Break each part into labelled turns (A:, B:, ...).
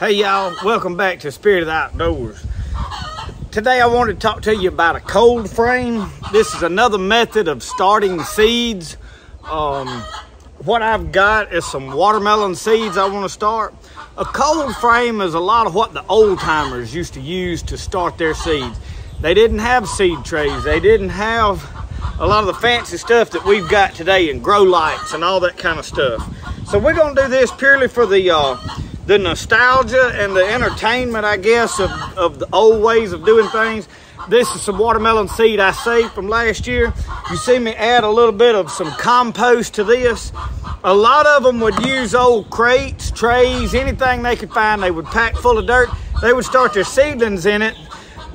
A: Hey y'all, welcome back to Spirit of the Outdoors. Today I want to talk to you about a cold frame. This is another method of starting seeds. What I've got is some watermelon seeds I want to start. A cold frame is a lot of what the old timers used to use to start their seeds. They didn't have seed trays. They didn't have a lot of the fancy stuff that we've got today and grow lights and all that kind of stuff. So we're going to do this purely for the nostalgia and the entertainment, I guess, of the old ways of doing things. This is some watermelon seed I saved from last year. You see me add a little bit of some compost to this. A lot of them would use old crates, trays, anything they could find. They would pack full of dirt. They would start their seedlings in it.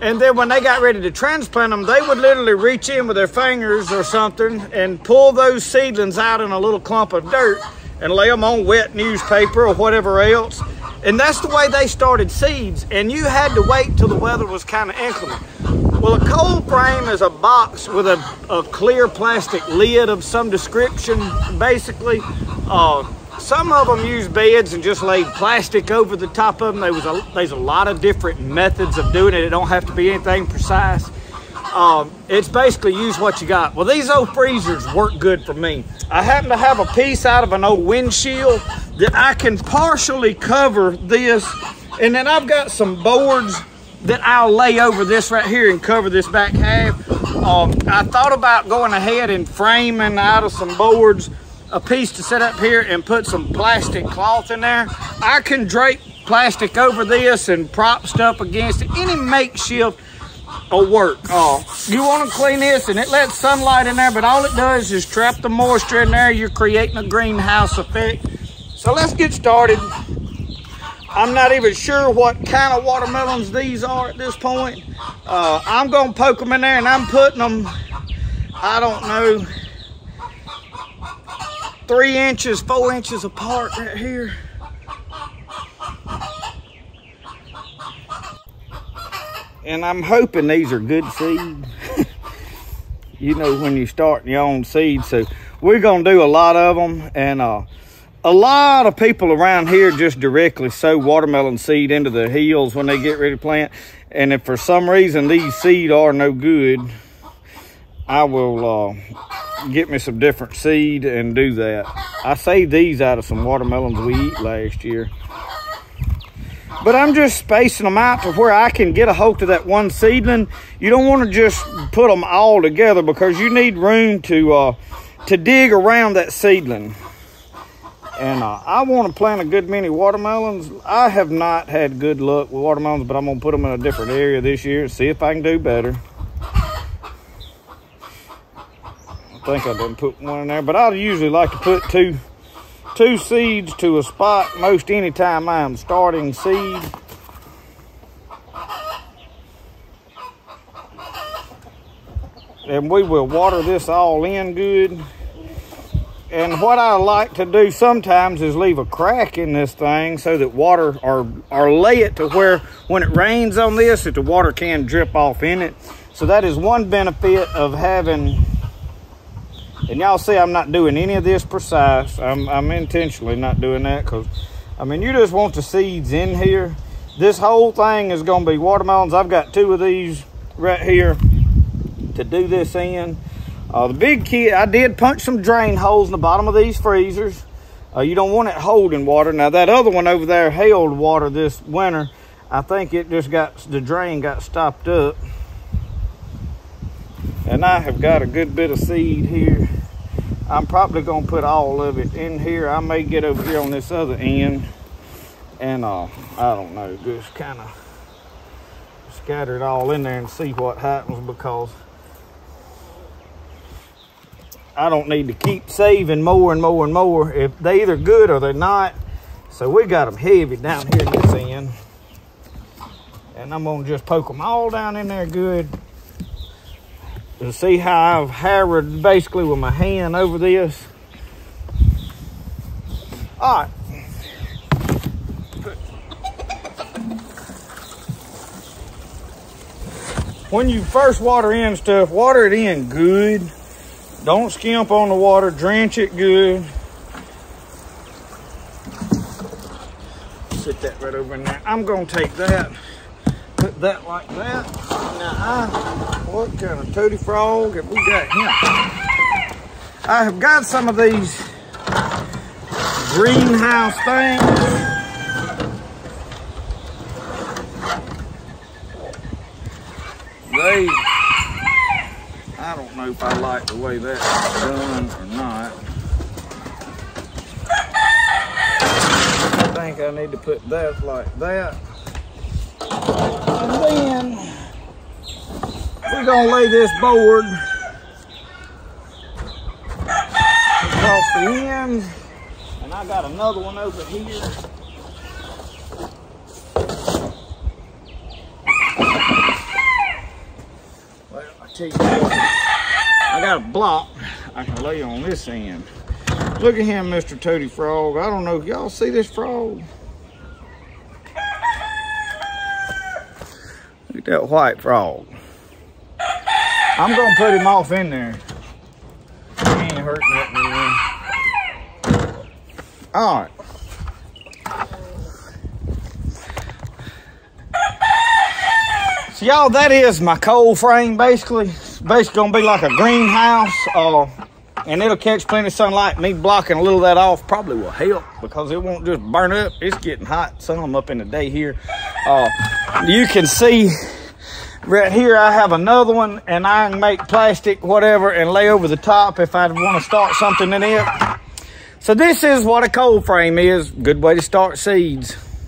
A: And then when they got ready to transplant them, they would literally reach in with their fingers or something and pull those seedlings out in a little clump of dirt and lay them on wet newspaper or whatever else. And that's the way they started seeds. And you had to wait till the weather was kind of inclement. Well, a cold frame is a box with a clear plastic lid of some description, basically. Some of them use beds and just laid plastic over the top of them. There's a lot of different methods of doing it. It don't have to be anything precise. It's basically use what you got. Well, these old freezers work good for me. I happen to have a piece out of an old windshield that I can partially cover this, and then I've got some boards that I'll lay over this right here and cover this back half. I thought about going ahead and framing out of some boards a piece to set up here and put some plastic cloth in there. I can drape plastic over this and prop stuff against it. Any makeshift will work. You want to clean this and it lets sunlight in there, but all it does is trap the moisture in there. You're creating a greenhouse effect. So let's get started. I'm not even sure what kind of watermelons these are at this point. I'm going to poke them in there, and I'm putting them, I don't know, 3 inches, 4 inches apart right here. And I'm hoping these are good seed. You know, when you start your own seed. So we're going to do a lot of them. And a lot of people around here just directly sow watermelon seed into the hills when they get ready to plant. And if for some reason these seed are no good, I will get me some different seed and do that. I saved these out of some watermelons we eat last year. But I'm just spacing them out to where I can get a hold of that one seedling. You don't want to just put them all together because you need room to dig around that seedling. And I want to plant a good many watermelons. I have not had good luck with watermelons, but I'm going to put them in a different area this year and see if I can do better. I think I didn't put one in there, but I usually like to put two seeds to a spot most any time I'm starting seed. And we will water this all in good. And what I like to do sometimes is leave a crack in this thing so that water, or lay it to where when it rains on this, that the water can drip off in it. So that is one benefit of having. And y'all see I'm not doing any of this precise. I'm intentionally not doing that because, I mean, you just want the seeds in here. This whole thing is going to be watermelons. I've got 2 of these right here to do this in. The big key, I did punch some drain holes in the bottom of these freezers. You don't want it holding water. Now, that other one over there held water this winter. I think it just the drain got stopped up. And I have got a good bit of seed here. I'm probably going to put all of it in here. I may get over here on this other end. And I don't know, just kind of scatter it all in there and see what happens, because I don't need to keep saving more and more and more. If they either good or they're not. So we got them heavy down here in this end. And I'm going to just poke them all down in there good. And see how I've harrowed basically with my hand over this. All right. When you first water in stuff, water it in good. Don't skimp on the water, drench it good. So put that right over in there. I'm gonna take that, put that like that. Now, what kind of Tootie Frog have we got here? I have got some of these greenhouse things. I don't know if I like the way that's done or not. I think I need to put that like that. And then we're gonna lay this board across the end. And I got another one over here. Well, I tell you what, I got a block I can lay on this end. Look at him, Mr. Tootie Frog. I don't know if y'all see this frog. Look at that white frog. I'm gonna put him off in there. He ain't hurt nothing in there. All right. So y'all, that is my cold frame basically. It's basically gonna be like a greenhouse, and it'll catch plenty of sunlight. Me blocking a little of that off probably will help because it won't just burn up. It's getting hot some up in the day here. You can see right here I have another one, and I can make plastic whatever and lay over the top if I want to start something in it. So this is what a cold frame is. Good way to start seeds.